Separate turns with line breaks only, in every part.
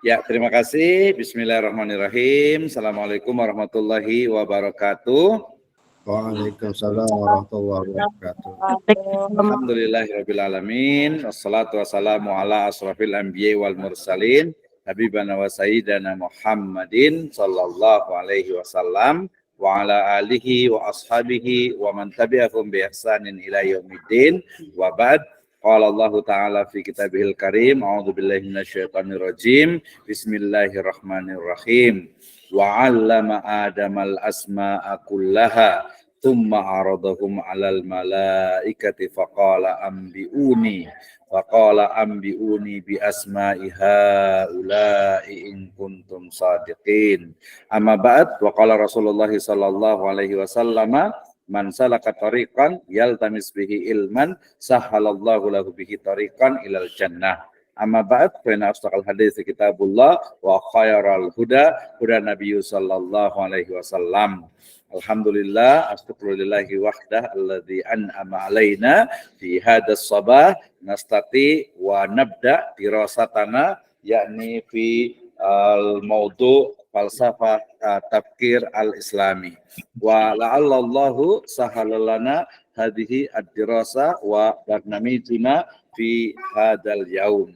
Ya, terima kasih. Bismillahirrahmanirrahim. Assalamualaikum warahmatullahi wabarakatuh.
Waalaikumsalam warahmatullahi wabarakatuh.
Alhamdulillahirrabbilalamin. Wassalatu wassalamu ala asrafil anbiya wal mursalin. Habibana wa sayyidana Muhammadin sallallahu alaihi wasallam wa ala alihi wa ashabihi wa man tabi'ahum bi ihsanin ila yaumiddin. Wa ba'd. Qala Allah Ta'ala fi kitabihil karim. A'udzu billahi minasyaitonir rajim. Bismillahirrahmanirrahim. Wa 'allama Adamal asma'a kullaha thumma 'aradahum 'alal malaikati faqala ambi'uni bi asma'i haula'i in kuntum shadiqin. Amma ba'd, wa qala Rasulullah sallallahu alaihi wasallam, man salaka tariqan yaltamis bihi ilman sahhalallahu lahu bihi tariqan ilal jannah. Amma ba'd, fa inna asdaqal hadits kitabullah wa khairal huda Nabiy sallallahu alaihi wasallam. Alhamdulillah, astaghfirulillahi wahdah alladzi an'ama alaina fi hadas sabah nastati wa nabda dirasatana yakni fi al-maudu' falsafah tafkir al-islami wa la'allallahu sahalalana hadhihi ad-dirasa wa barnamijuna fi hadal yaum.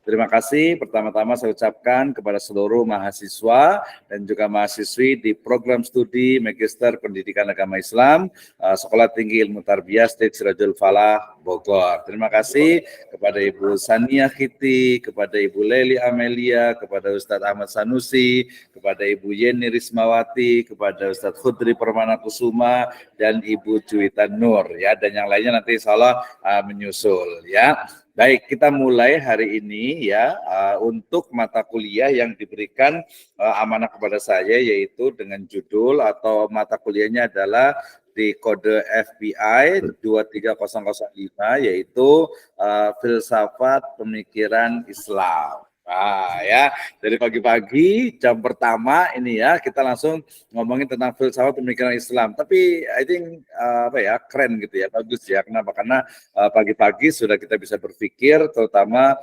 Terima kasih pertama-tama saya ucapkan kepada seluruh mahasiswa dan juga mahasiswi di program studi Magister Pendidikan Agama Islam Sekolah Tinggi Ilmu Tarbiyah Sirajul Falah Bogor. Terima kasih kepada Ibu Sania Khiti, kepada Ibu Leli Amelia, kepada Ustadz Ahmad Sanusi, kepada Ibu Yeni Rismawati, kepada Ustadz Khudri Permana Kusuma dan Ibu Juwita Nur ya, dan yang lainnya nanti insyaallah menyusul ya. Baik, kita mulai hari ini ya untuk mata kuliah yang diberikan amanah kepada saya, yaitu dengan judul atau mata kuliahnya adalah di kode FBI 23005, yaitu filsafat pemikiran Islam. Nah ya, dari pagi-pagi jam pertama ini ya kita langsung ngomongin tentang filsafat pemikiran Islam. Tapi I think keren gitu ya, bagus ya. Kenapa? Karena pagi-pagi sudah kita bisa berpikir, terutama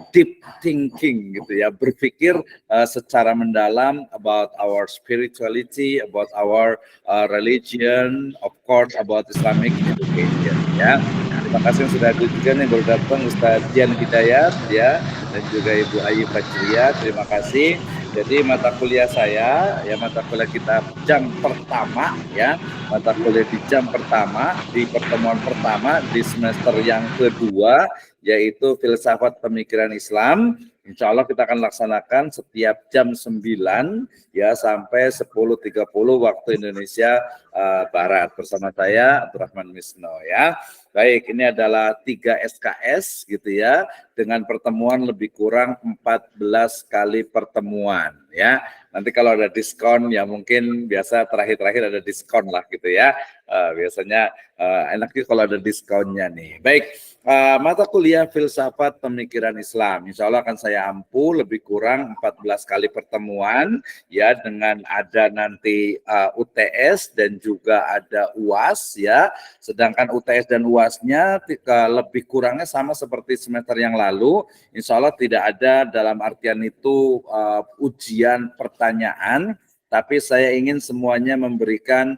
deep thinking gitu ya, berpikir secara mendalam about our spirituality, about our religion, of course about Islamic education ya. Terima kasih yang sudah hadir juga nih, baru datang Ustaz Dian Hidayat ya, dan juga Ibu Ayu Fajriya. Terima kasih. Jadi mata kuliah saya ya, mata kuliah kita jam pertama ya, mata kuliah di jam pertama, di pertemuan pertama di semester yang kedua, yaitu filsafat pemikiran Islam. Insya Allah kita akan laksanakan setiap jam 9 ya sampai 10.30 waktu Indonesia Barat bersama saya Abdurrahman Misno ya. Baik, ini adalah 3 SKS gitu ya, dengan pertemuan lebih kurang 14 kali pertemuan ya. Nanti kalau ada diskon ya mungkin biasa terakhir-terakhir ada diskon lah gitu ya. Biasanya enaknya kalau ada diskonnya nih. Baik, mata kuliah filsafat pemikiran Islam insya Allah akan saya ampu lebih kurang 14 kali pertemuan ya, dengan ada nanti UTS dan juga ada UAS ya. Sedangkan UTS dan UASnya lebih kurangnya sama seperti semester yang lalu. Insya Allah tidak ada dalam artian itu ujian pertanyaan, tapi saya ingin semuanya memberikan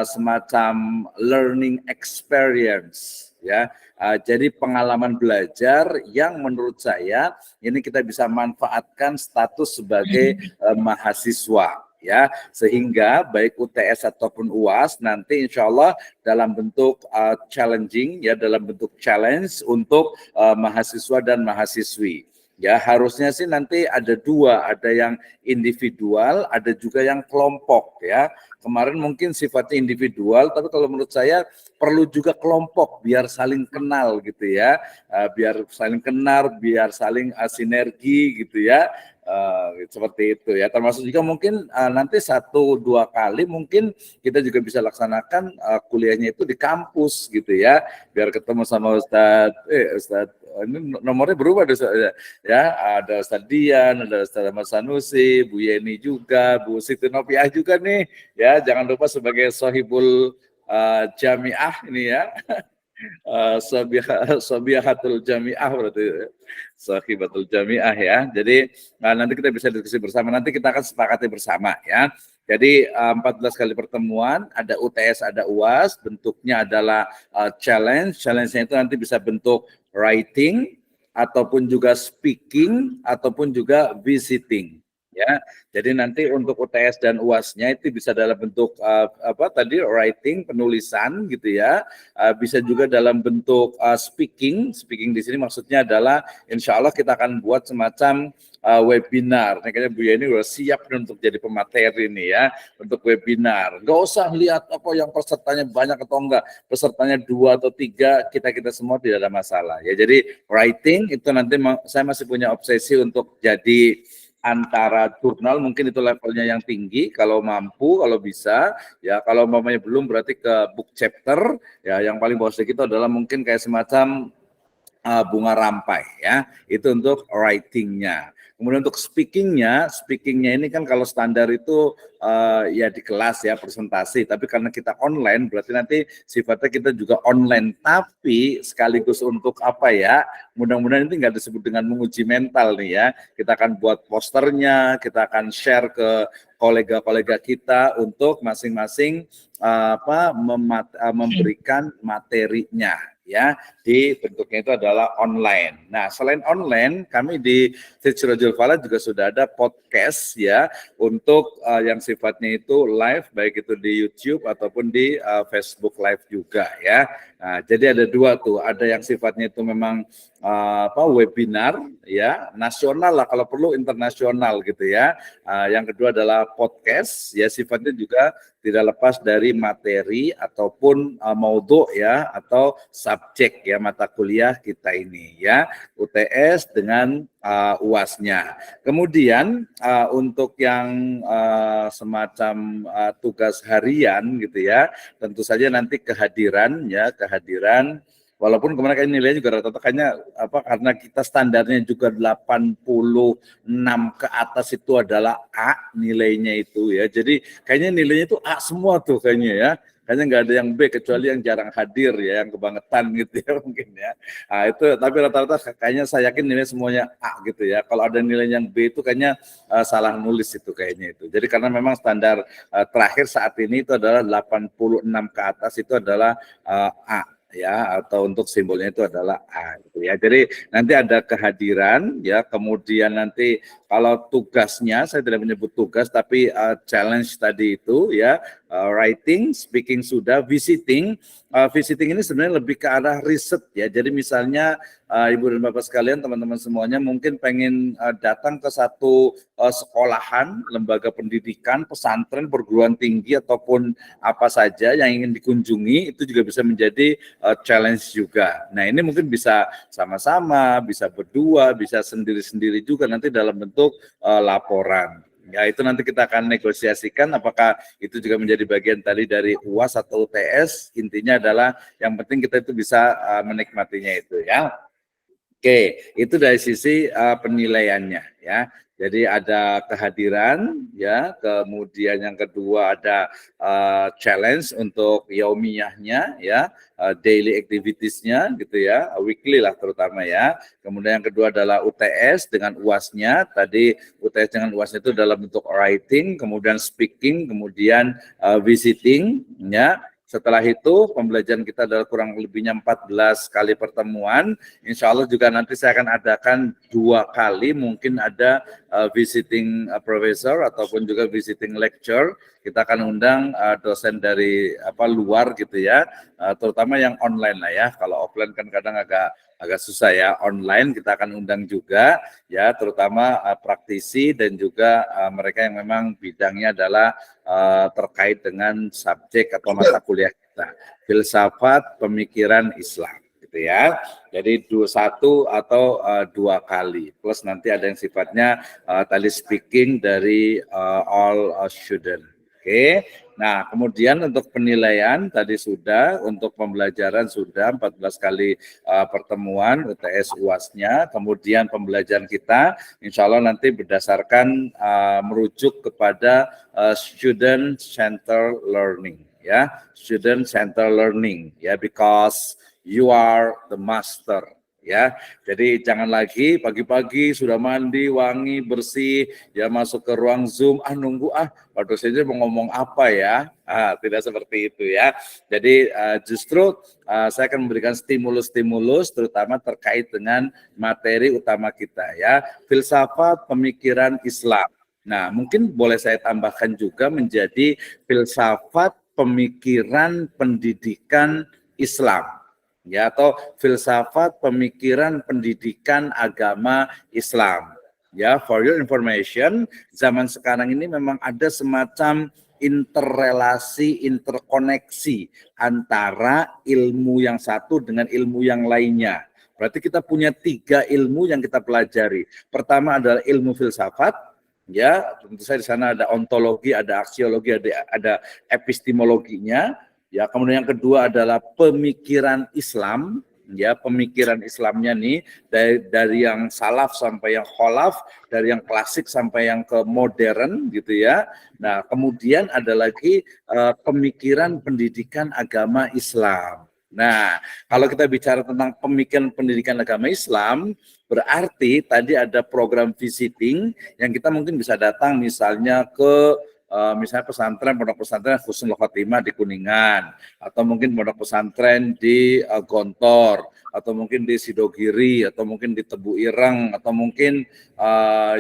semacam learning experience ya. Jadi pengalaman belajar yang menurut saya ini kita bisa manfaatkan status sebagai mahasiswa ya, sehingga baik UTS ataupun UAS nanti insya Allah dalam bentuk challenging ya, dalam bentuk challenge untuk mahasiswa dan mahasiswi. Ya, harusnya sih nanti ada dua, ada yang individual, ada juga yang kelompok ya. Kemarin mungkin sifatnya individual, tapi kalau menurut saya perlu juga kelompok biar saling kenal gitu ya, biar saling kenal, biar saling sinergi gitu ya. Seperti itu ya, termasuk juga mungkin nanti 1-2 kali mungkin kita juga bisa laksanakan kuliahnya itu di kampus gitu ya, biar ketemu sama Ustadz ini nomornya berubah ya, ada Ustadz Dian, ada Ustadz Ahmad Sanusi, Bu Yeni juga, Bu Siti Nopiah juga nih ya, jangan lupa sebagai sohibul jamiah ini ya. Sabihatul Jami'ah berarti Sahibatul Jami'ah ya. Jadi nanti kita bisa diskusi bersama, nanti kita akan sepakati bersama ya. Jadi 14 kali pertemuan, ada UTS, ada UAS, bentuknya adalah challenge. Challenge-nya itu nanti bisa bentuk writing, ataupun juga speaking, ataupun juga visiting. Ya, jadi nanti untuk UTS dan UAS-nya itu bisa dalam bentuk writing, penulisan gitu ya, bisa juga dalam bentuk speaking. Speaking di sini maksudnya adalah insya Allah kita akan buat semacam webinar. Nah, kayaknya Bu Yeni udah siap untuk jadi pemateri nih ya untuk webinar. Gak usah lihat apa yang pesertanya banyak atau enggak, pesertanya 2 atau 3, kita semua tidak ada masalah ya. Jadi writing itu nanti saya masih punya obsesi untuk jadi antara jurnal, mungkin itu levelnya yang tinggi kalau mampu, kalau bisa ya. Kalau mamanya belum berarti ke book chapter ya. Yang paling bawah sedikit adalah mungkin kayak semacam bunga rampai ya, itu untuk writingnya. Kemudian untuk speakingnya ini kan kalau standar itu ya di kelas ya presentasi, tapi karena kita online berarti nanti sifatnya kita juga online, tapi sekaligus untuk apa ya, mudah-mudahan itu nggak disebut dengan menguji mental nih ya. Kita akan buat posternya, kita akan share ke kolega-kolega kita untuk masing-masing memberikan materinya ya, di bentuknya itu adalah online. Nah, selain online, kami di Sirajul Falah juga sudah ada podcast ya untuk yang sifatnya itu live, baik itu di YouTube ataupun di Facebook Live juga ya. Nah, jadi ada 2 tuh, ada yang sifatnya itu memang webinar ya, nasional lah, kalau perlu internasional gitu ya. Yang kedua adalah podcast ya, sifatnya juga tidak lepas dari materi ataupun maudhu ya, atau subjek ya, mata kuliah kita ini ya, UTS dengan UAS-nya. Kemudian untuk yang semacam tugas harian gitu ya, tentu saja nanti kehadiran walaupun kemarin kayaknya nilainya juga rata-rata kayaknya karena kita standarnya juga 86 ke atas itu adalah A nilainya itu ya. Jadi kayaknya nilainya itu A semua tuh kayaknya ya. Kayaknya nggak ada yang B kecuali yang jarang hadir ya, yang kebangetan gitu ya mungkin ya. Nah, itu tapi rata-rata kayaknya saya yakin nilai semuanya A gitu ya. Kalau ada nilai yang B itu kayaknya salah nulis itu kayaknya itu. Jadi karena memang standar terakhir saat ini itu adalah 86 ke atas itu adalah A ya, atau untuk simbolnya itu adalah A gitu ya. Jadi nanti ada kehadiran ya, kemudian nanti kalau tugasnya saya tidak menyebut tugas tapi challenge tadi itu ya, writing, speaking sudah, visiting. Visiting ini sebenarnya lebih ke arah riset ya. Jadi misalnya Ibu dan Bapak sekalian, teman-teman semuanya mungkin pengen datang ke satu sekolahan, lembaga pendidikan, pesantren, perguruan tinggi ataupun apa saja yang ingin dikunjungi, itu juga bisa menjadi challenge juga. Nah, ini mungkin bisa sama-sama, bisa berdua, bisa sendiri-sendiri juga nanti dalam bentuk laporan. Ya, itu nanti kita akan negosiasikan apakah itu juga menjadi bagian tadi dari UAS atau UTS. Intinya adalah yang penting kita itu bisa menikmatinya itu ya. Oke, itu dari sisi penilaiannya ya. Jadi ada kehadiran ya, kemudian yang kedua ada challenge untuk yaumiyahnya ya, daily activities-nya gitu ya, weekly lah terutama ya. Kemudian yang kedua adalah UTS dengan UAS-nya. Tadi UTS dengan UAS itu dalam bentuk writing, kemudian speaking, kemudian visiting ya. Setelah itu pembelajaran kita adalah kurang lebihnya 14 kali pertemuan. Insya Allah juga nanti saya akan adakan 2 kali, mungkin ada visiting professor ataupun juga visiting lecture. Kita akan undang dosen dari luar gitu ya, terutama yang online lah ya. Kalau offline kan kadang agak susah ya. Online kita akan undang juga ya, terutama praktisi dan juga mereka yang memang bidangnya adalah terkait dengan subjek atau mata kuliah kita, filsafat pemikiran Islam gitu ya. Jadi 1 atau 2 kali, plus nanti ada yang sifatnya tadi speaking dari all student. Oke. Nah, kemudian untuk penilaian tadi sudah, untuk pembelajaran sudah 14 kali pertemuan UTS UAS-nya, kemudian pembelajaran kita insya Allah nanti berdasarkan merujuk kepada student center learning ya, student center learning ya, because you are the master. Ya, jadi jangan lagi pagi-pagi sudah mandi, wangi, bersih, ya masuk ke ruang Zoom, nunggu Pak dosen mau ngomong apa ya? Tidak seperti itu ya. Jadi justru saya akan memberikan stimulus-stimulus terutama terkait dengan materi utama kita ya, filsafat pemikiran Islam. Nah, mungkin boleh saya tambahkan juga menjadi filsafat pemikiran pendidikan Islam. Ya, atau filsafat pemikiran pendidikan agama Islam. Ya, for your information, zaman sekarang ini memang ada semacam interrelasi, interkoneksi antara ilmu yang satu dengan ilmu yang lainnya. Berarti kita punya 3 ilmu yang kita pelajari. Pertama adalah ilmu filsafat, ya, tentu saja di sana ada ontologi, ada aksiologi, ada epistemologinya. Ya, kemudian yang kedua adalah pemikiran Islam, ya, pemikiran Islamnya nih dari yang salaf sampai yang kholaf, dari yang klasik sampai yang ke modern gitu ya. Nah, kemudian ada lagi pemikiran pendidikan agama Islam. Nah, kalau kita bicara tentang pemikiran pendidikan agama Islam, berarti tadi ada program visiting yang kita mungkin bisa datang misalnya ke misalnya pondok pesantren Husnul Khotimah di Kuningan, atau mungkin pondok pesantren di Gontor, atau mungkin di Sidogiri, atau mungkin di Tebu Ireng, atau mungkin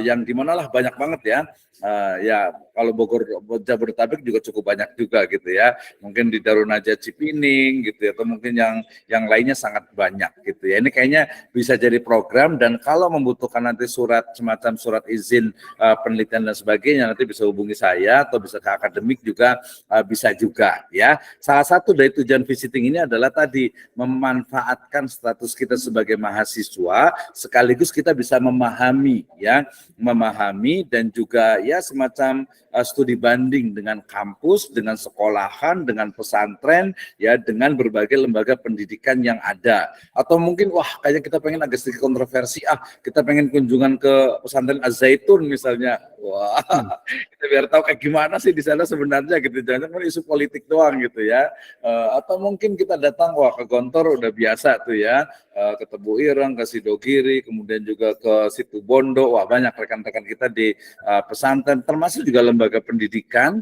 yang di manalah banyak banget ya. Ya kalau Bogor, Jabodetabek juga cukup banyak juga gitu ya. Mungkin di Darun Najah Cipining gitu ya, atau mungkin yang lainnya sangat banyak gitu ya. Ini kayaknya bisa jadi program, dan kalau membutuhkan nanti semacam surat izin penelitian dan sebagainya, nanti bisa hubungi saya atau bisa ke akademik juga bisa juga ya. Salah satu dari tujuan visiting ini adalah tadi memanfaatkan status kita sebagai mahasiswa, sekaligus kita bisa memahami dan juga ya semacam studi banding dengan kampus, dengan sekolahan, dengan pesantren, ya dengan berbagai lembaga pendidikan yang ada. Atau mungkin kayaknya kita pengen agak sedikit kontroversi, kita pengen kunjungan ke pesantren Az-Zaitun misalnya. Kita biar tahu kayak gimana sih di sana sebenarnya gitu, jangan isu politik doang gitu ya. Atau mungkin kita datang ke Gontor udah biasa tuh ya, ke Tebu Ireng, ke Sidogiri, kemudian juga ke Situ Bondo. Banyak rekan-rekan kita di pesantren, termasuk juga lembaga pendidikan,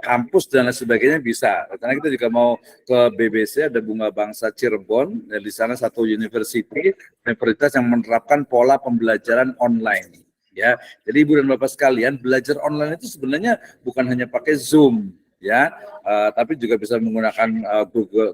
kampus dan lain sebagainya bisa. Karena kita juga mau ke BBC, ada Bunga Bangsa Cirebon, dan di sana satu universitas yang menerapkan pola pembelajaran online. Ya, jadi Ibu dan Bapak sekalian, belajar online itu sebenarnya bukan hanya pakai Zoom, ya, tapi juga bisa menggunakan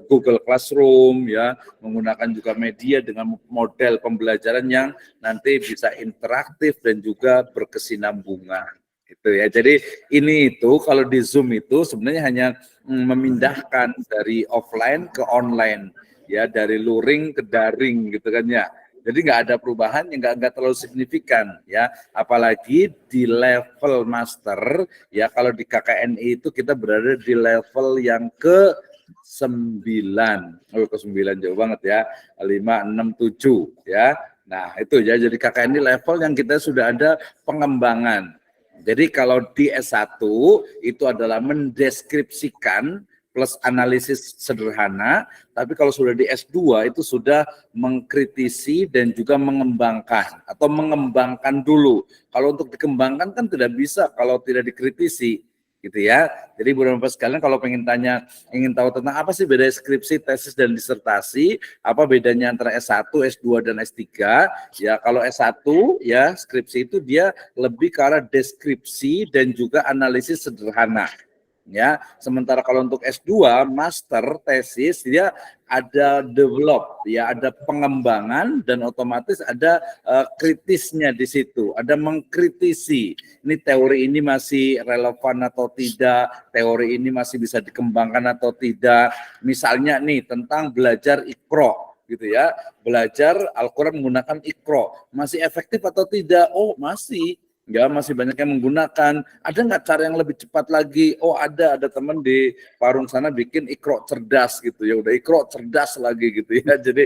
Google Classroom, ya, menggunakan juga media dengan model pembelajaran yang nanti bisa interaktif dan juga berkesinambungan. Gitu ya. Jadi ini itu kalau di Zoom itu sebenarnya hanya memindahkan dari offline ke online, ya, dari luring ke daring gitu kan ya. Jadi nggak ada perubahan yang nggak terlalu signifikan ya, apalagi di level master ya. Kalau di KKNI itu kita berada di level yang ke-9, ke-9 jauh banget ya, 5, 6, 7 ya. Nah itu ya, jadi KKNI level yang kita sudah ada pengembangan. Jadi kalau di S1 itu adalah mendeskripsikan plus analisis sederhana, tapi kalau sudah di S2 itu sudah mengkritisi dan juga mengembangkan, atau mengembangkan dulu. Kalau untuk dikembangkan kan tidak bisa kalau tidak dikritisi, gitu ya. Jadi Ibu dan Bapak sekalian, kalau ingin tahu tentang apa sih beda skripsi, tesis, dan disertasi, apa bedanya antara S1, S2, dan S3, ya kalau S1 ya skripsi itu dia lebih ke arah deskripsi dan juga analisis sederhana. Ya, sementara kalau untuk S2, master, tesis, dia ada develop, ya, ada pengembangan, dan otomatis ada kritisnya di situ, ada mengkritisi. Ini teori ini masih relevan atau tidak, teori ini masih bisa dikembangkan atau tidak. Misalnya nih tentang belajar Iqra, gitu ya, belajar Al-Quran menggunakan Iqra, masih efektif atau tidak? Oh masih. Ya, masih banyak yang menggunakan. Ada nggak cara yang lebih cepat lagi? Oh ada teman di Parung sana bikin Iqra cerdas gitu ya, udah Iqra cerdas lagi gitu ya. Jadi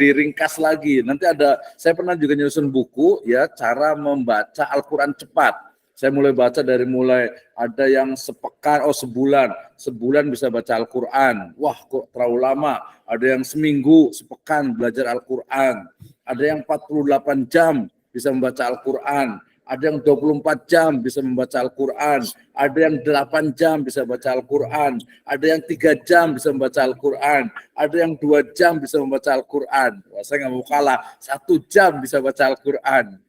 diringkas lagi. Nanti saya pernah juga nyusun buku ya, cara membaca Al-Quran cepat. Saya mulai baca dari mulai ada yang sepekan, sebulan bisa baca Al-Quran. Wah, kok terlalu lama. Ada yang seminggu, sepekan belajar Al-Quran. Ada yang 48 jam bisa membaca Al-Quran. Ada yang 24 jam bisa membaca Al-Quran. Ada yang 8 jam bisa baca Al-Quran. Ada yang 3 jam bisa membaca Al-Quran. Ada yang 2 jam bisa membaca Al-Quran. Wah, saya nggak mau kalah. 1 jam bisa baca Al-Quran.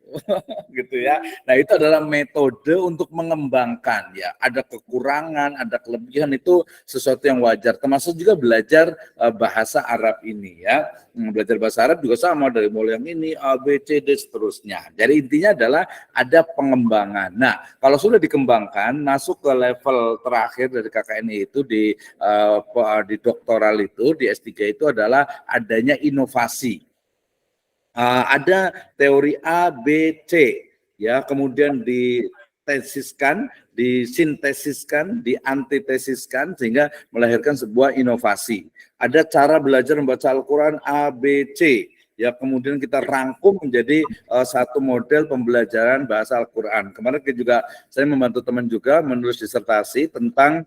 Gitu ya. Nah, itu adalah metode untuk mengembangkan ya. Ada kekurangan, ada kelebihan, itu sesuatu yang wajar. Termasuk juga belajar bahasa Arab ini ya. Belajar bahasa Arab juga sama, dari mulai yang ini A, B, C, D seterusnya. Jadi intinya adalah ada pengembangan. Nah, kalau sudah dikembangkan, masuk ke level terakhir dari KKNI itu di doktoral itu, di S3 itu adalah adanya inovasi. Ada teori A, B, C, ya, kemudian ditesiskan, disintesiskan, diantitesiskan, sehingga melahirkan sebuah inovasi. Ada cara belajar membaca Al-Quran A, B, C, ya, kemudian kita rangkum menjadi satu model pembelajaran bahasa Al-Quran. Kemarin juga saya membantu teman juga menulis disertasi tentang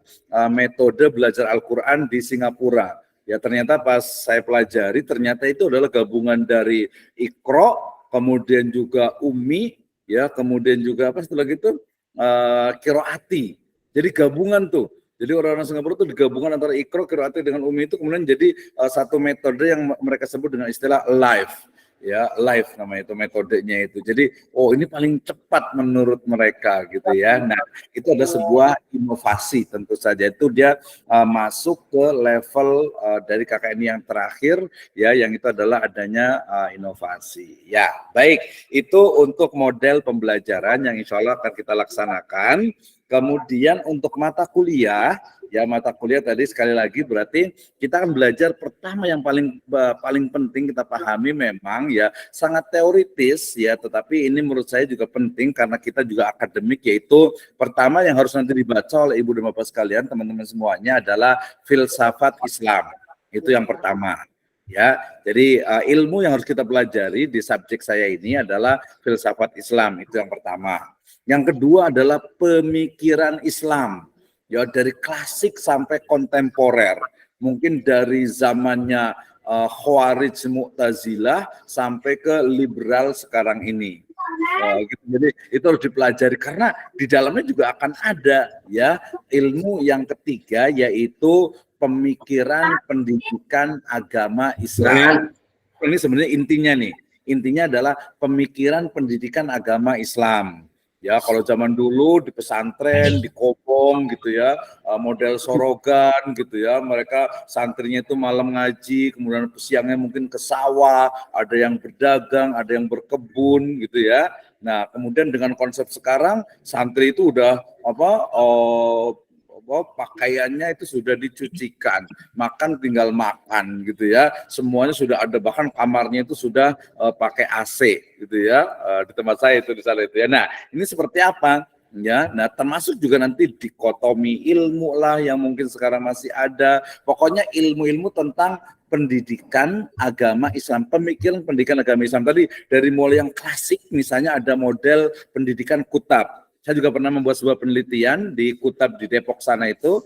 metode belajar Al-Quran di Singapura. Ya, ternyata pas saya pelajari, ternyata itu adalah gabungan dari Iqra, kemudian juga Ummi, ya, kemudian juga apa setelah itu Qiraati. Jadi gabungan tuh. Jadi orang-orang Singapura itu digabungan antara Iqra, Qiraati dengan Ummi itu kemudian jadi satu metode yang mereka sebut dengan istilah live. Ya, live namanya itu metodenya itu. Jadi, oh ini paling cepat menurut mereka gitu ya. Nah, itu ada sebuah inovasi tentu saja. Itu dia masuk ke level dari KKNI yang terakhir ya, yang itu adalah adanya inovasi. Ya, baik. Itu untuk model pembelajaran yang insya Allah akan kita laksanakan. Kemudian untuk mata kuliah, ya mata kuliah tadi sekali lagi berarti kita akan belajar pertama yang paling penting kita pahami memang ya sangat teoritis ya, tetapi ini menurut saya juga penting karena kita juga akademik, yaitu pertama yang harus nanti dibaca oleh Ibu dan Bapak sekalian, teman-teman semuanya, adalah filsafat Islam. Itu yang pertama. Ya, jadi ilmu yang harus kita pelajari di subjek saya ini adalah filsafat Islam, itu yang pertama. Yang kedua adalah pemikiran Islam, ya dari klasik sampai kontemporer, mungkin dari zamannya Khawarij Mu'tazilah sampai ke liberal sekarang ini. Gitu. Jadi itu harus dipelajari karena di dalamnya juga akan ada ya ilmu yang ketiga, yaitu pemikiran pendidikan agama Islam. Ini sebenarnya intinya nih, intinya adalah pemikiran pendidikan agama Islam. Ya, kalau zaman dulu di pesantren, di Kopong gitu ya, model sorogan gitu ya, mereka santrinya itu malam ngaji, kemudian siangnya mungkin ke sawah, ada yang berdagang, ada yang berkebun gitu ya. Nah, kemudian dengan konsep sekarang, santri itu udah pakaiannya itu sudah dicucikan, makan tinggal makan gitu ya, semuanya sudah ada, bahkan kamarnya itu sudah pakai AC gitu ya, di tempat saya itu di sana itu ya. Nah, ini seperti apa ya? Nah, termasuk juga nanti dikotomi ilmu lah yang mungkin sekarang masih ada, pokoknya ilmu-ilmu tentang pendidikan agama Islam, pemikiran pendidikan agama Islam tadi, dari mulai yang klasik misalnya ada model pendidikan Kutab. Saya juga pernah membuat sebuah penelitian di Kutab di Depok sana itu,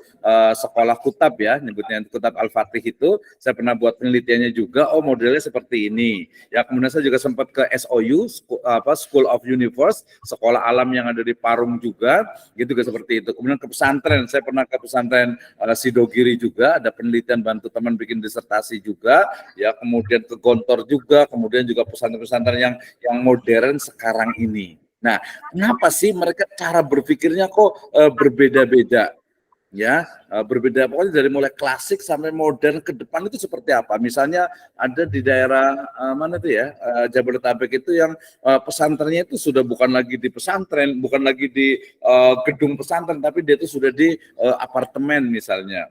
sekolah Kutab ya, nyebutnya Kutab Al-Fatih itu, saya pernah buat penelitiannya juga, oh modelnya seperti ini. Ya, kemudian saya juga sempat ke SOU, School of Universe, sekolah alam yang ada di Parung juga, gitu juga seperti itu. Kemudian ke pesantren, saya pernah ke pesantren Sidogiri juga, ada penelitian bantu teman bikin disertasi juga, ya, kemudian ke Gontor juga, kemudian juga pesantren-pesantren yang modern sekarang ini. Nah, kenapa sih mereka cara berpikirnya kok berbeda-beda? Ya, berbeda, pokoknya dari mulai klasik sampai modern ke depan itu seperti apa? Misalnya ada di daerah mana itu ya, Jabodetabek itu yang pesantrennya itu sudah bukan lagi di pesantren, bukan lagi di gedung pesantren, tapi dia itu sudah di apartemen misalnya.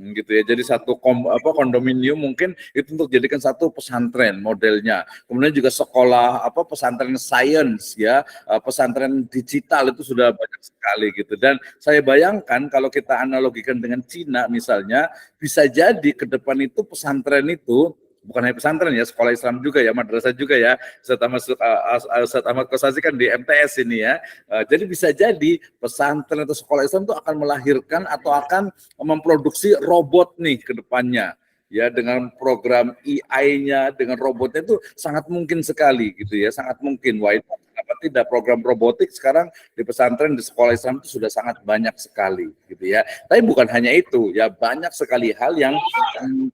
Gitu ya, jadi satu kondominium mungkin itu untuk jadikan satu pesantren modelnya. Kemudian juga sekolah pesantren sains ya, pesantren digital itu sudah banyak sekali gitu. Dan saya bayangkan kalau kita analogikan dengan Cina misalnya, bisa jadi ke depan itu pesantren itu bukan hanya pesantren ya, sekolah Islam juga ya, madrasah juga ya. Ustaz Ahmad Kossasi kan di MTS ini ya. Jadi bisa jadi pesantren atau sekolah Islam itu akan melahirkan atau akan memproduksi robot nih ke depannya. Ya, dengan program AI-nya, dengan robotnya itu sangat mungkin sekali gitu ya, sangat mungkin. Wah, itu kenapa tidak program robotik sekarang di pesantren, di sekolah Islam itu sudah sangat banyak sekali gitu ya. Tapi bukan hanya itu, ya banyak sekali hal yang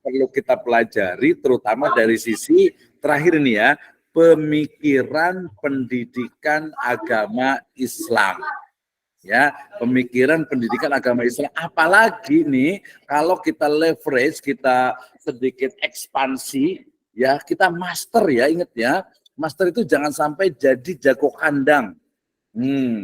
perlu kita pelajari, terutama dari sisi terakhir ini ya, pemikiran pendidikan agama Islam. Ya, pemikiran pendidikan agama Islam, apalagi nih kalau kita leverage, kita sedikit ekspansi, ya kita master ya, ingat ya, master itu jangan sampai jadi jago kandang.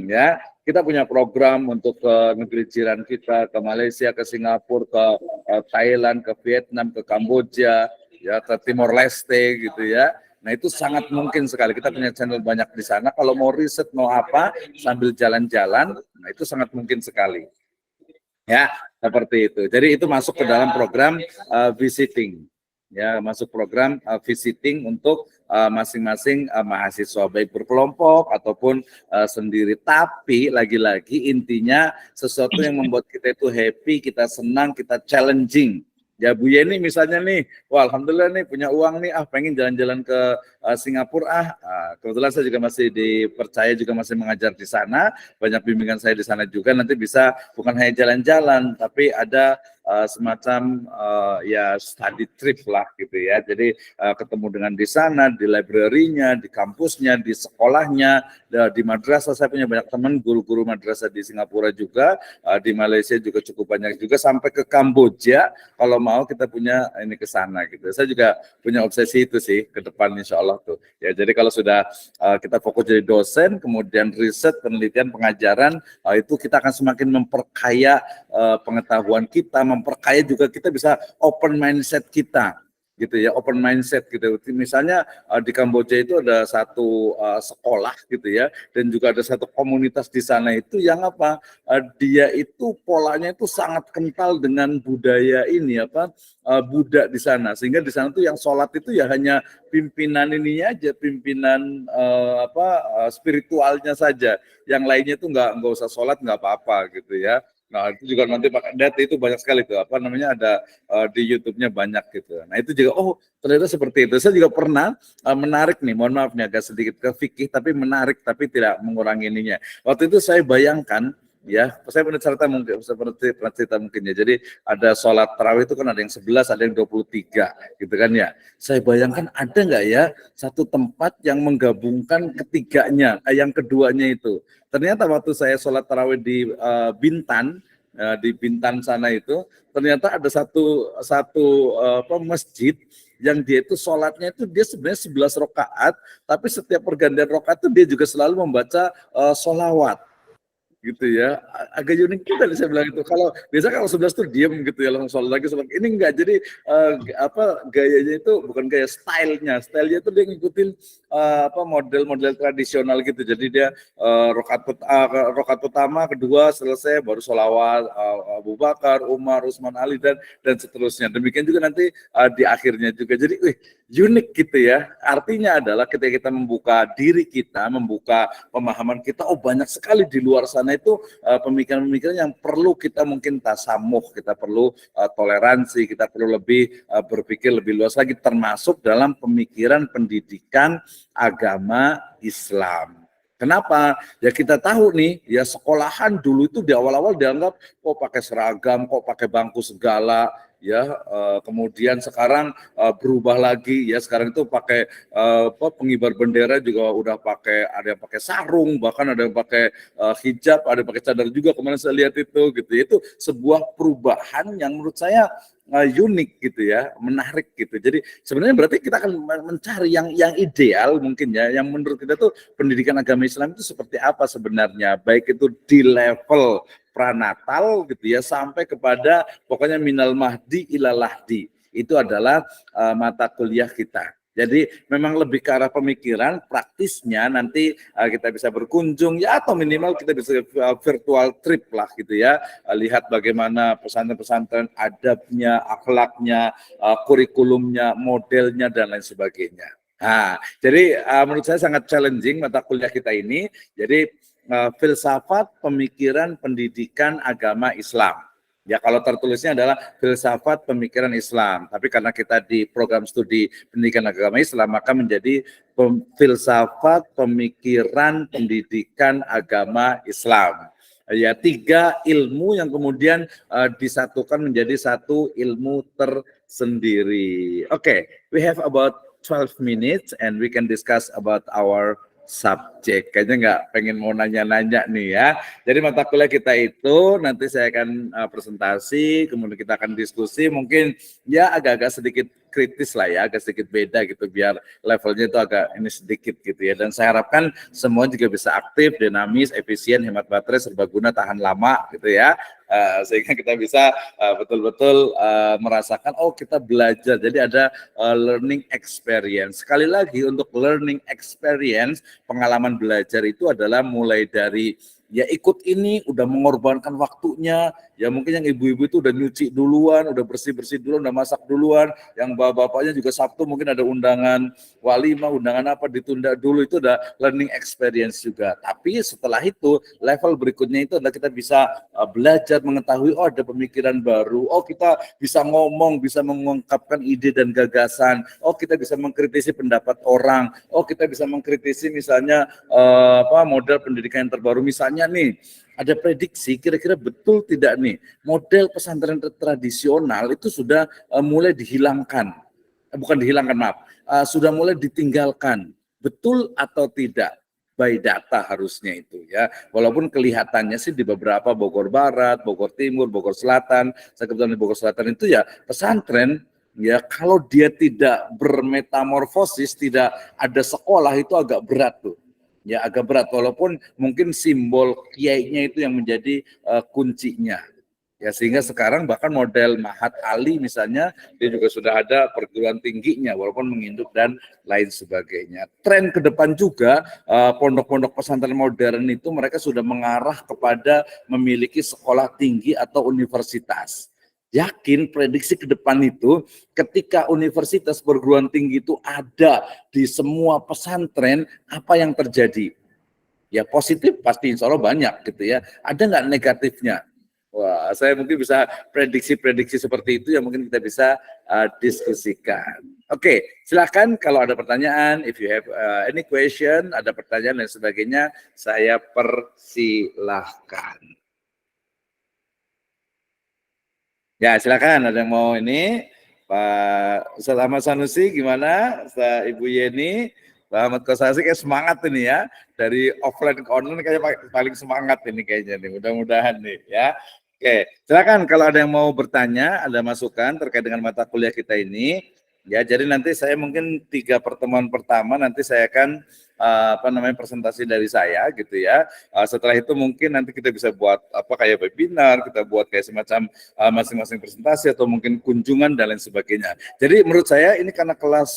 Ya, kita punya program untuk ke negeri jiran kita, ke Malaysia, ke Singapura, ke Thailand, ke Vietnam, ke Kamboja, ya ke Timor Leste gitu ya. Nah itu sangat mungkin sekali, kita punya channel banyak di sana, kalau mau riset mau apa sambil jalan-jalan, nah itu sangat mungkin sekali. Ya, seperti itu. Jadi itu masuk ke dalam program visiting. Ya, masuk program visiting untuk masing-masing mahasiswa, baik berkelompok ataupun sendiri. Tapi lagi-lagi intinya sesuatu yang membuat kita itu happy, kita senang, kita challenging. Ya Bu Yeni misalnya nih, wah alhamdulillah nih punya uang nih, pengen jalan-jalan ke Singapura, kebetulan saya juga masih dipercaya juga masih mengajar di sana, banyak bimbingan saya di sana juga, nanti bisa bukan hanya jalan-jalan, tapi ada semacam ya study trip lah gitu ya, jadi ketemu dengan di sana, di library-nya, di kampusnya, di sekolahnya, di madrasah. Saya punya banyak teman guru-guru madrasah di Singapura juga, di Malaysia juga cukup banyak juga, sampai ke Kamboja kalau mau kita punya ini ke sana gitu. Saya juga punya obsesi itu sih ke depan insya Allah tuh. Ya jadi kalau sudah kita fokus jadi dosen, kemudian riset, penelitian, pengajaran, itu kita akan semakin memperkaya pengetahuan kita, memperkaya juga kita bisa open mindset kita gitu ya, open mindset gitu. Misalnya di Kamboja itu ada satu sekolah gitu ya, dan juga ada satu komunitas di sana itu yang apa, dia itu polanya itu sangat kental dengan budaya ini apa, Buddha di sana, sehingga di sana tuh yang sholat itu ya hanya pimpinan ininya aja, pimpinan spiritualnya saja, yang lainnya tuh nggak usah sholat, nggak apa-apa gitu ya. Nah itu juga nanti data itu banyak sekali tuh, apa namanya, ada di YouTube-nya banyak gitu. Nah itu juga, oh ternyata seperti itu. Saya juga pernah menarik nih, mohon maaf nih agak sedikit ke fikih, tapi menarik, tapi tidak mengurangi ininya. Waktu itu saya bayangkan, ya saya pernah cerita mungkin, seperti pernah cerita mungkin ya. Jadi ada sholat tarawih itu kan ada yang 11, ada yang 23 gitu kan ya. Saya bayangkan ada nggak ya satu tempat yang menggabungkan ketiganya, yang keduanya itu. Ternyata waktu saya sholat tarawih di Bintan, di Bintan sana itu, ternyata ada satu masjid yang dia itu sholatnya itu dia sebenarnya 11 rakaat, tapi setiap pergantian rakaat itu dia juga selalu membaca sholawat gitu ya, agak unik juga saya bilang itu. Kalau biasa kalau 11 tuh diem gitu ya, langsung sholat lagi, sholat. Ini enggak, jadi gayanya itu bukan gaya stylenya itu dia ngikutin model-model tradisional gitu. Jadi dia rokat pertama, kedua selesai baru sholawat, Abu Bakar, Umar, Utsman, Ali dan seterusnya. Demikian juga nanti di akhirnya juga. Jadi unik gitu ya. Artinya adalah ketika kita membuka diri kita, membuka pemahaman kita, oh banyak sekali di luar sana itu pemikiran-pemikiran yang perlu kita mungkin tasamuh, kita perlu toleransi, kita perlu lebih berpikir lebih luas lagi, termasuk dalam pemikiran pendidikan agama Islam. Kenapa? Ya kita tahu nih, ya sekolahan dulu itu di awal-awal dianggap kok pakai seragam, kok pakai bangku segala, ya kemudian sekarang berubah lagi, ya sekarang itu pakai pengibar bendera juga udah pakai, ada yang pakai sarung, bahkan ada yang pakai hijab, ada yang pakai cadar juga, kemarin saya lihat itu gitu. Itu sebuah perubahan yang menurut saya unik gitu ya, menarik gitu. Jadi sebenarnya berarti kita akan mencari yang ideal mungkin ya, yang menurut kita tuh pendidikan agama Islam itu seperti apa sebenarnya, baik itu di level pranatal gitu ya, sampai kepada pokoknya minal mahdi ilal lahdi. Itu adalah mata kuliah kita. Jadi memang lebih ke arah pemikiran, praktisnya nanti kita bisa berkunjung ya atau minimal kita bisa virtual trip lah gitu ya. Lihat bagaimana pesantren-pesantren, adabnya, akhlaknya, kurikulumnya, modelnya dan lain sebagainya. Nah, jadi menurut saya sangat challenging mata kuliah kita ini. Jadi filsafat, pemikiran, pendidikan, agama Islam. Ya kalau tertulisnya adalah filsafat pemikiran Islam, tapi karena kita di program studi pendidikan agama Islam maka menjadi filsafat pemikiran pendidikan agama Islam. Ya 3 ilmu yang kemudian disatukan menjadi satu ilmu tersendiri. Oke, we have about 12 minutes and we can discuss about our subjek. Kayaknya nggak pengen mau nanya-nanya nih ya. Jadi mata kuliah kita itu nanti saya akan presentasi, kemudian kita akan diskusi, mungkin ya agak-agak sedikit kritis lah ya, agak sedikit beda gitu biar levelnya itu agak ini sedikit gitu ya. Dan saya harapkan semua juga bisa aktif, dinamis, efisien, hemat baterai, serbaguna, tahan lama gitu ya. Sehingga kita bisa betul-betul merasakan oh kita belajar. Jadi ada learning experience. Sekali lagi untuk learning experience, pengalaman belajar itu adalah mulai dari ya ikut ini udah mengorbankan waktunya, ya mungkin yang ibu-ibu itu udah nyuci duluan, udah bersih-bersih duluan, udah masak duluan, yang bapak-bapaknya juga Sabtu mungkin ada undangan walimah, undangan apa ditunda dulu, itu udah learning experience juga. Tapi setelah itu level berikutnya itu adalah kita bisa belajar mengetahui oh ada pemikiran baru, oh kita bisa ngomong, bisa mengungkapkan ide dan gagasan, oh kita bisa mengkritisi pendapat orang, oh kita bisa mengkritisi misalnya model pendidikan yang terbaru, misalnya nih ada prediksi kira-kira betul tidak nih model pesantren tradisional itu sudah mulai dihilangkan, bukan dihilangkan maaf, sudah mulai ditinggalkan, betul atau tidak? By data harusnya itu ya, walaupun kelihatannya sih di beberapa Bogor Barat, Bogor Timur, Bogor Selatan, saya kebetulan di Bogor Selatan itu ya pesantren ya kalau dia tidak bermetamorfosis, tidak ada sekolah itu agak berat tuh. Ya agak berat walaupun mungkin simbol kiainya itu yang menjadi kuncinya. Ya sehingga sekarang bahkan model Mahat Ali misalnya dia juga sudah ada perguruan tingginya walaupun menginduk dan lain sebagainya. Tren ke depan juga pondok-pondok pesantren modern itu mereka sudah mengarah kepada memiliki sekolah tinggi atau universitas. Yakin prediksi ke depan itu ketika universitas perguruan tinggi itu ada di semua pesantren, apa yang terjadi? Ya positif pasti insya Allah banyak gitu ya. Ada nggak negatifnya? Wah, saya mungkin bisa prediksi-prediksi seperti itu yang mungkin kita bisa diskusikan. Oke, silakan kalau ada pertanyaan, if you have any question, ada pertanyaan dan sebagainya, saya persilahkan. Ya, silakan ada yang mau ini. Pak Ustaz Ahmad Sanusi gimana? Ustaz Ibu Yeni, Pak Ahmad Kosasi kayak semangat ini ya. Dari offline ke online kayak paling semangat ini kayaknya nih. Mudah-mudahan nih ya. Oke, silakan kalau ada yang mau bertanya, ada masukan terkait dengan mata kuliah kita ini. Ya, jadi nanti saya mungkin 3 pertemuan pertama nanti saya akan presentasi dari saya gitu ya. Setelah itu mungkin nanti kita bisa buat apa kayak webinar, kita buat kayak semacam masing-masing presentasi atau mungkin kunjungan dan lain sebagainya. Jadi menurut saya ini karena kelas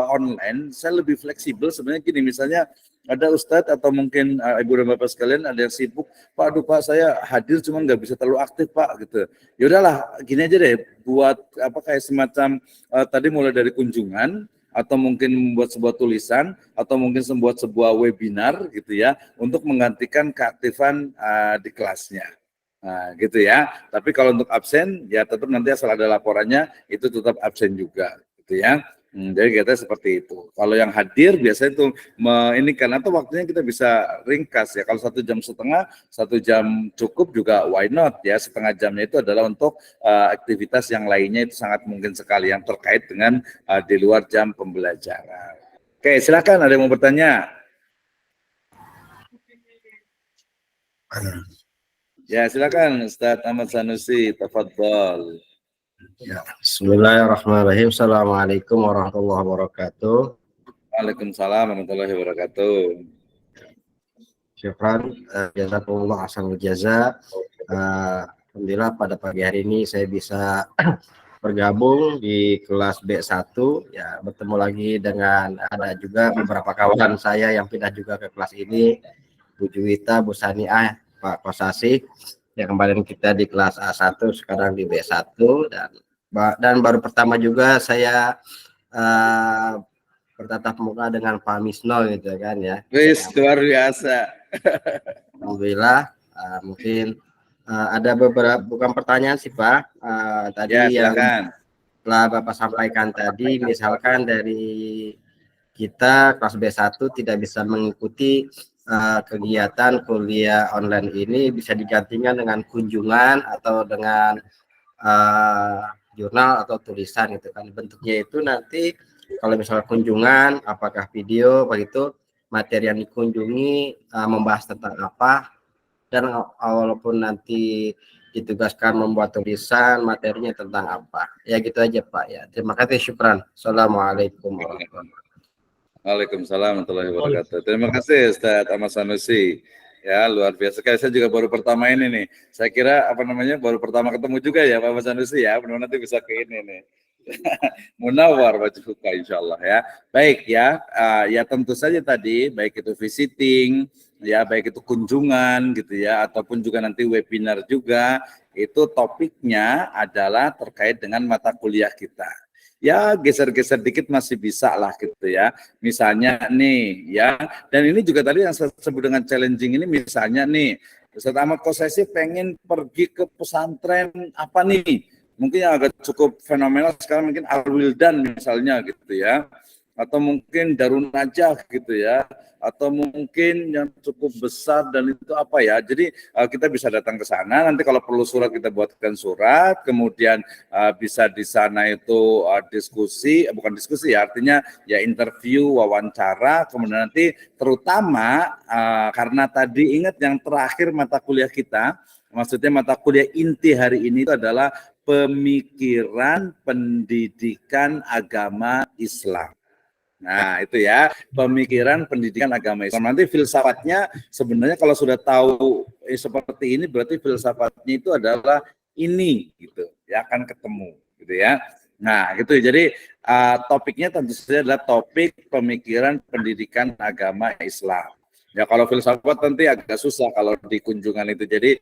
online, saya lebih fleksibel sebenarnya gini, misalnya ada Ustadz atau mungkin Ibu dan Bapak sekalian ada yang sibuk, Pak, aduh Pak saya hadir cuman nggak bisa terlalu aktif Pak gitu. Ya udahlah, gini aja deh, buat apa kayak semacam tadi mulai dari kunjungan atau mungkin membuat sebuah tulisan atau mungkin membuat sebuah webinar gitu ya untuk menggantikan keaktifan di kelasnya. Nah, gitu ya. Tapi kalau untuk absen ya tetap nanti asal ada laporannya itu tetap absen juga gitu ya. Jadi kita seperti itu. Kalau yang hadir biasanya itu ini kan atau waktunya kita bisa ringkas ya. Kalau 1,5 jam, 1 jam cukup juga why not ya. Setengah jamnya itu adalah untuk aktivitas yang lainnya itu sangat mungkin sekali yang terkait dengan di luar jam pembelajaran. Oke, silakan ada yang mau bertanya. Ya, silakan Ustaz Ahmad Sanusi, tafadhol.
Ya. Bismillahirrahmanirrahim. Assalamualaikum warahmatullahi wabarakatuh.
Waalaikumsalam warahmatullahi wabarakatuh.
Syukran, jazakumullah ahsanul jaza. Alhamdulillah pada pagi hari ini saya bisa bergabung di kelas B1 ya, bertemu lagi dengan ada juga beberapa kawan saya yang pindah juga ke kelas ini, Bu Juwita, Bu Saniah, Pak Kosasi, yang kemarin kita di kelas A1 sekarang di B1, dan baru pertama juga saya bertatap muka dengan Pak Misno gitu kan ya.
Wis, luar biasa.
Alhamdulillah, mungkin ada beberapa, bukan pertanyaan sih Pak, tadi
Ya,
yang
silakan.
telah Bapak sampaikan tadi, misalkan dari kita kelas B1 tidak bisa mengikuti kegiatan kuliah online ini, bisa digantikan dengan kunjungan atau dengan jurnal atau tulisan gitu kan. Bentuknya itu nanti kalau misalnya kunjungan, apakah video begitu, materi yang dikunjungi membahas tentang apa, dan walaupun nanti ditugaskan membuat tulisan, materinya tentang apa. Ya gitu aja Pak ya. Terima kasih, syukran. Assalamualaikum warahmatullahi wabarakatuh.
Waalaikumsalam warahmatullahi wabarakatuh. Terima kasih Ustadz Ahmad Sanusi. Ya, luar biasa. Saya juga baru pertama ini nih. Saya kira baru pertama ketemu juga ya Pak Ahmad Sanusi ya. Benar nanti bisa ke ini nih. Munawar wajhuka insyaallah ya. Baik ya, ya tentu saja tadi baik itu visiting, ya baik itu kunjungan gitu ya, ataupun juga nanti webinar juga, itu topiknya adalah terkait dengan mata kuliah kita. Ya geser-geser dikit masih bisa lah gitu ya. Misalnya nih ya, dan ini juga tadi yang saya sebut dengan challenging ini, misalnya nih Ustaz Ahmad Kosasi pengen pergi ke pesantren apa nih, mungkin yang agak cukup fenomenal sekarang mungkin Al-Wildan misalnya gitu ya, atau mungkin Darun Najah gitu ya, atau mungkin yang cukup besar dan itu apa ya. Jadi kita bisa datang ke sana, nanti kalau perlu surat kita buatkan surat, kemudian bisa di sana itu bukan diskusi ya, artinya ya interview, wawancara, kemudian nanti terutama karena tadi ingat yang terakhir mata kuliah kita, maksudnya mata kuliah inti hari ini itu adalah pemikiran pendidikan agama Islam. Nah, itu ya, pemikiran pendidikan agama Islam. Nanti filsafatnya sebenarnya kalau sudah tahu seperti ini, berarti filsafatnya itu adalah ini gitu, ya akan ketemu gitu ya. Nah, gitu. Jadi topiknya tentu saja adalah topik pemikiran pendidikan agama Islam. Ya kalau filsafat nanti agak susah kalau di kunjungan itu. Jadi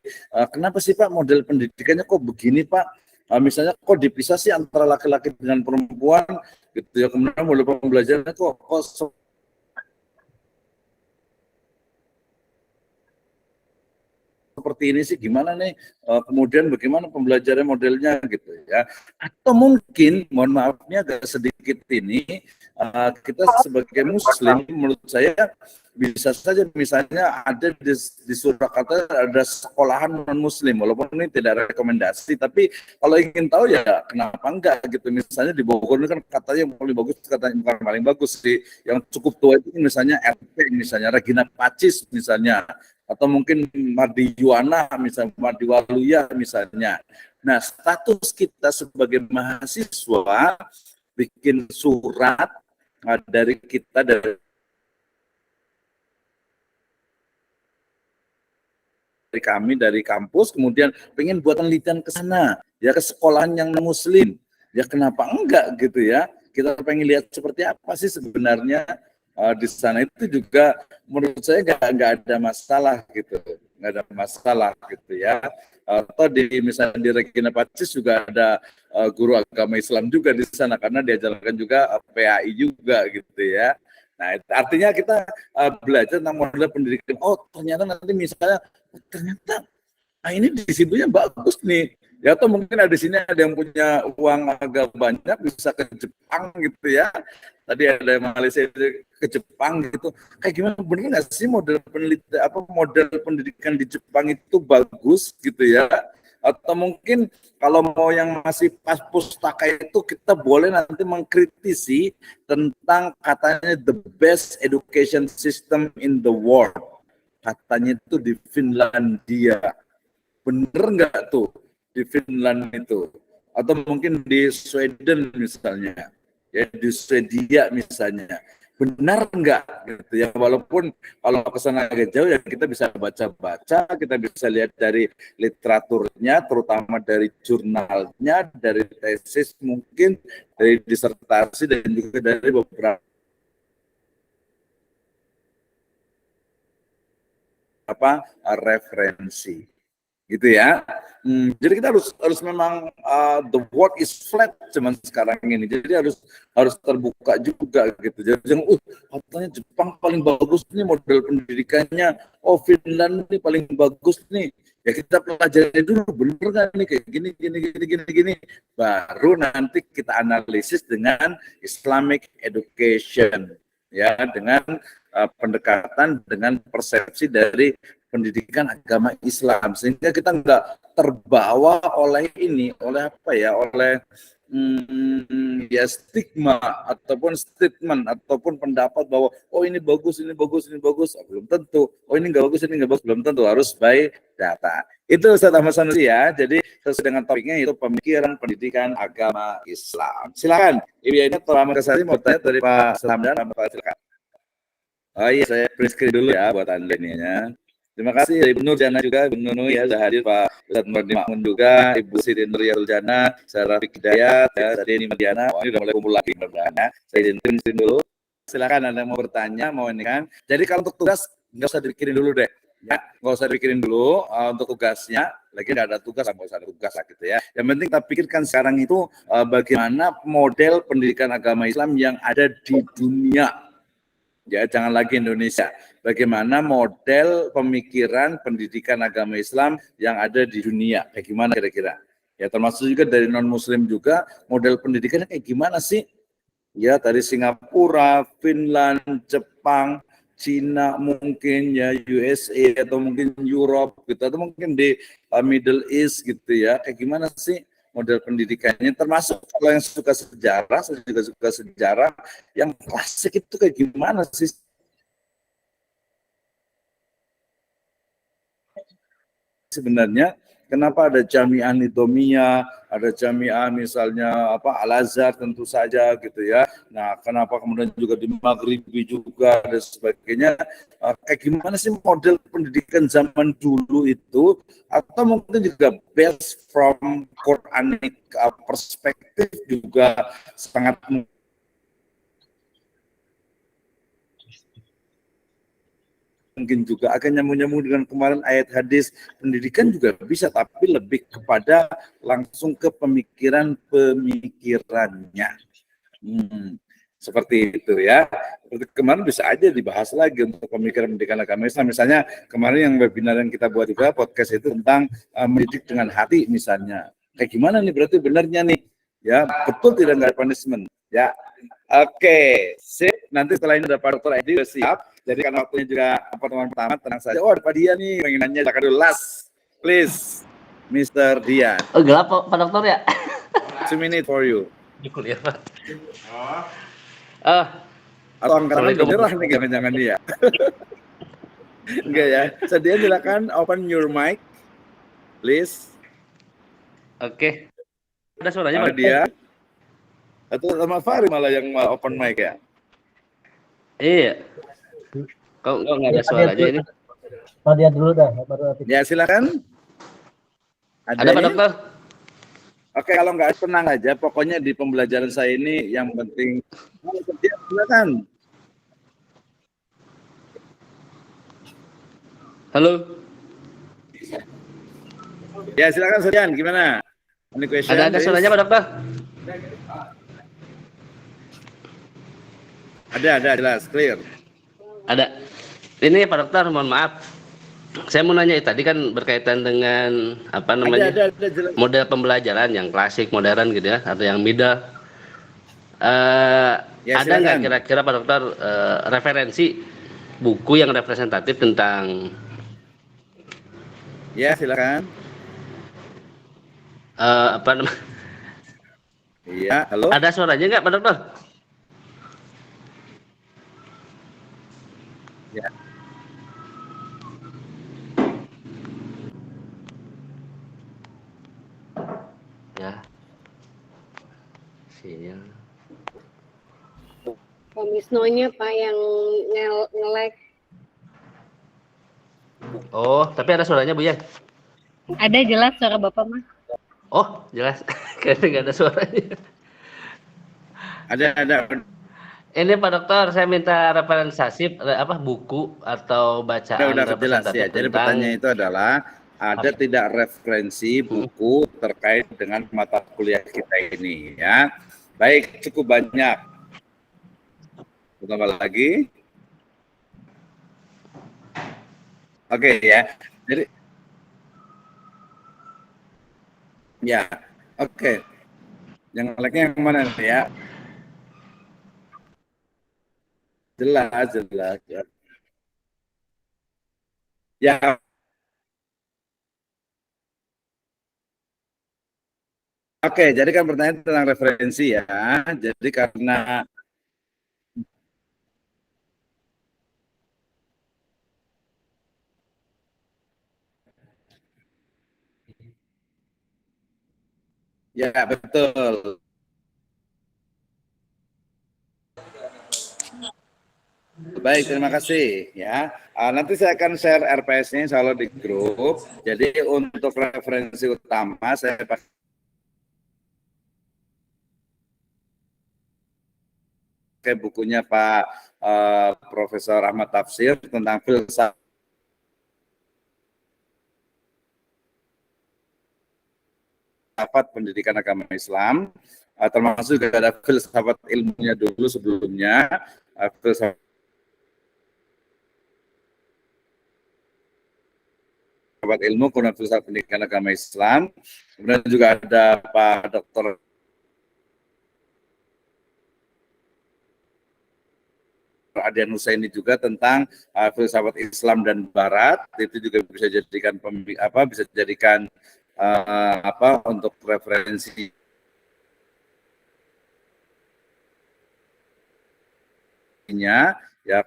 kenapa sih Pak model pendidikannya kok begini Pak? Misalnya kok dipisah sih antara laki-laki dengan perempuan gitu ya, kemudian model pembelajarannya kok seperti ini sih, gimana nih kemudian bagaimana pembelajaran modelnya gitu ya. Atau mungkin mohon maafnya agak sedikit ini kita sebagai muslim menurut saya bisa saja misalnya ada di Surakarta ada sekolahan non muslim, walaupun ini tidak rekomendasi, tapi kalau ingin tahu ya kenapa enggak gitu. Misalnya di Bogor ini kan katanya yang paling bagus, katanya bukan paling bagus sih, yang cukup tua itu misalnya RP, misalnya Regina Pacis misalnya, atau mungkin Mardi Yuwana misalnya, Mardi Waluya misalnya. Nah, status kita sebagai mahasiswa bikin surat dari kita dari kami dari kampus, kemudian pengen buat penelitian ke sana, ya ke sekolahan yang muslim, ya kenapa enggak gitu ya, kita pengen lihat seperti apa sih sebenarnya di sana. Itu juga menurut saya nggak ada masalah gitu, nggak ada masalah gitu ya. Atau misalnya di Regina Pacis juga ada guru agama Islam juga di sana, karena diajarkan juga PAI juga gitu ya. Nah, artinya kita belajar tentang model pendidikan. Oh, ternyata nanti misalnya, ternyata ini di situnya bagus nih. Ya, atau mungkin ada di sini ada yang punya uang agak banyak bisa ke Jepang gitu ya. Tadi ada yang Malaysia ke Jepang gitu. Kayak gimana, bener nggak sih model model pendidikan di Jepang itu bagus gitu ya? Atau mungkin kalau mau yang masih pas pustaka itu kita boleh nanti mengkritisi tentang katanya the best education system in the world. Katanya itu di Finlandia. Bener nggak tuh di Finland itu? Atau mungkin di Sweden misalnya. Ya di Swedia misalnya. benar enggak gitu ya, walaupun kalau kesana agak jauh ya kita bisa baca-baca, kita bisa lihat dari literaturnya, terutama dari jurnalnya, dari tesis mungkin, dari disertasi dan juga dari beberapa referensi gitu ya. Jadi kita harus memang the world is flat cuman sekarang ini. Jadi harus terbuka juga gitu. Jadi jangan katanya Jepang paling bagus nih model pendidikannya. Oh, Finland ini paling bagus nih. Ya kita pelajari dulu bener nggak nih kayak gini. Baru nanti kita analisis dengan Islamic education ya, dengan pendekatan dengan persepsi dari pendidikan agama Islam, sehingga kita nggak terbawa oleh ya stigma ataupun statement ataupun pendapat bahwa oh ini bagus belum tentu, oh ini nggak bagus belum tentu, harus by data. Itu Ustaz Ahmad Sanusi ya. Jadi sesuai dengan topiknya itu pemikiran pendidikan agama Islam. Silakan Ibu Yana Tolama Kesari mau tanya dari Pak Samdan, Pak silakan. Oh iya, saya print screen dulu ya buat Anda ini ya. Terima kasih Ibu Nur Jana juga, Ibu Nunu ya sudah hadir, Pak Ustadz Murni Makmun juga, Ibu Siti Nuriyul Jana, saya Rafiq Hidayat, ya, Deni Mediana. Ini udah mulai kumpul lagi mudah-mudahan. Saya izin dulu. Silakan Anda mau bertanya, mau ini kan. Jadi kalau untuk tugas nggak usah dipikirin dulu deh. Ya, nggak usah dipikirin dulu untuk tugasnya. Lagi nggak ada tugas, nggak usah ada tugas lah gitu ya. Yang penting kita pikirkan sekarang itu bagaimana model pendidikan agama Islam yang ada di dunia. Ya, jangan lagi Indonesia. Bagaimana model pemikiran pendidikan agama Islam yang ada di dunia? Kayak gimana kira-kira? Ya, termasuk juga dari non-Muslim juga, model pendidikannya kayak gimana sih? Ya, dari Singapura, Finland, Jepang, Cina mungkin ya, USA atau mungkin Europe gitu, atau mungkin di Middle East gitu ya. Kayak gimana sih model pendidikannya? Termasuk kalau yang suka sejarah, saya juga suka sejarah. Yang klasik itu kayak gimana sih sebenarnya? Kenapa ada Jamiah Nizamiyah, ada Jamiah misalnya Al-Azhar tentu saja gitu ya. Nah, kenapa kemudian juga di Maghribi juga dan sebagainya. Kayak gimana sih model pendidikan zaman dulu itu, atau mungkin juga based from Quranic perspektif juga sangat mungkin juga akan nyambung-nyambung dengan kemarin ayat hadis. Pendidikan juga bisa, tapi lebih kepada langsung ke pemikirannya. Seperti itu ya. Seperti kemarin bisa aja dibahas lagi untuk pemikiran pendidikan agama Islam. Misalnya kemarin yang webinar yang kita buat juga podcast itu tentang mendidik dengan hati misalnya. Kayak gimana nih berarti benarnya nih? Ya, betul tidak nggak punishment? Ya. Oke, sip. Nanti setelah ini ada Pak Dr. Edi udah siap. Jadi karena waktunya juga pertemuan pertama, tenang saja. Oh, ada Pak Dian nih, pengen nanya. Silakan dulu, last. Please, Mr. Dian.
Oh, gelap Pak Dokter ya?
2 minutes for you.
Di kuliah Pak.
Atau angkatan nyerah nih, jangan-jangan dia. Enggak ya. Sedia silakan open your mic, please.
Oke. Ada suaranya Pak?
Dia. Atau sama Fahri malah yang open mic ya?
Iya. Kok nggak ada suaranya ini?
Pak dia dulu dah.
Ya silakan.
Ada Pak Dokter?
Oke, kalau nggak tenang aja. Pokoknya di pembelajaran saya ini yang penting. Silakan.
Halo.
Ya silakan Sedian, gimana? Any question?
Ada suaranya Pak Dokter?
Ada jelas, clear.
Ada. Ini Pak Dokter, mohon maaf. Saya mau nanya tadi kan berkaitan dengan apa namanya?
Ada,
model pembelajaran yang klasik, modern gitu ya, atau yang middle.
Ya,
ada nggak kira-kira Pak Dokter referensi buku yang representatif tentang?
Ya silakan.
Apa namanya?
Iya, halo.
Ada suaranya nggak Pak Dokter?
Ya.
Ya. Sinyal.
Pak Wisnonya Pak yang nge-lag.
Oh, tapi ada suaranya Bu ya?
Ada jelas suara Bapak mah.
Oh, jelas. Kayaknya nggak ada suaranya.
Ada.
Ini Pak Dokter, saya minta referensi apa buku atau bacaan
Udah jelas ya.
representatif
Jadi
tentang
pertanyaan itu adalah ada
apa?
tidak referensi buku terkait dengan mata kuliah kita ini ya. Baik, cukup banyak. Tambah lagi. Oke ya. Jadi ya, oke. Yang like yang mana nih ya? Jelas ya. Ya, oke, jadi kan pertanyaan tentang referensi ya. Jadi karena ya betul. Baik, terima kasih ya. Nanti saya akan share RPS-nya insya Allah di grup. Jadi untuk referensi utama saya pakai bukunya Pak Profesor Ahmad Tafsir tentang filsafat pendidikan agama Islam, termasuk juga ada filsafat ilmunya dulu sebelumnya, filsafat ilmu kemudian filsafat pendidikan agama Islam, kemudian juga ada Pak Dr. Adian Husaini juga tentang filsafat Islam dan Barat, itu juga bisa jadikan bisa jadikan untuk referensi ya.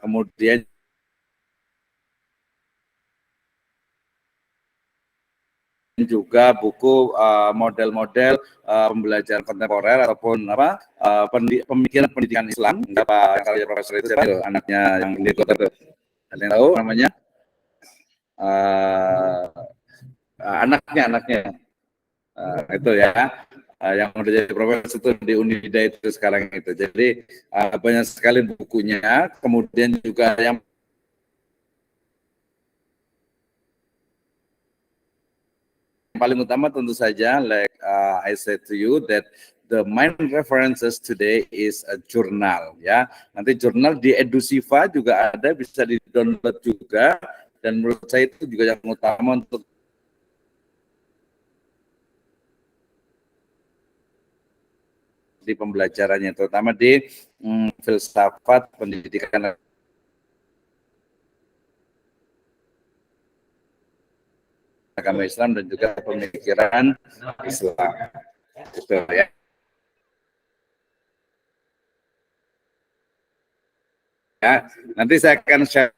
Kemudian juga buku model-model pembelajaran kontemporer ataupun pemikiran pendidikan Islam. Pak karya Profesor itu anaknya yang di kota itu, ada yang tahu namanya? Anaknya itu ya, yang udah jadi profesor itu di Unida itu sekarang itu. Jadi banyak sekali bukunya. Kemudian juga yang paling utama tentu saja, like I said to you that the main references today is a journal ya. Nanti jurnal di Edusiva juga ada, bisa di-download juga, dan menurut saya itu juga yang utama untuk di pembelajarannya, terutama di filsafat pendidikan agama Islam dan juga pemikiran Islam. Gitu ya. Ya, nanti saya akan share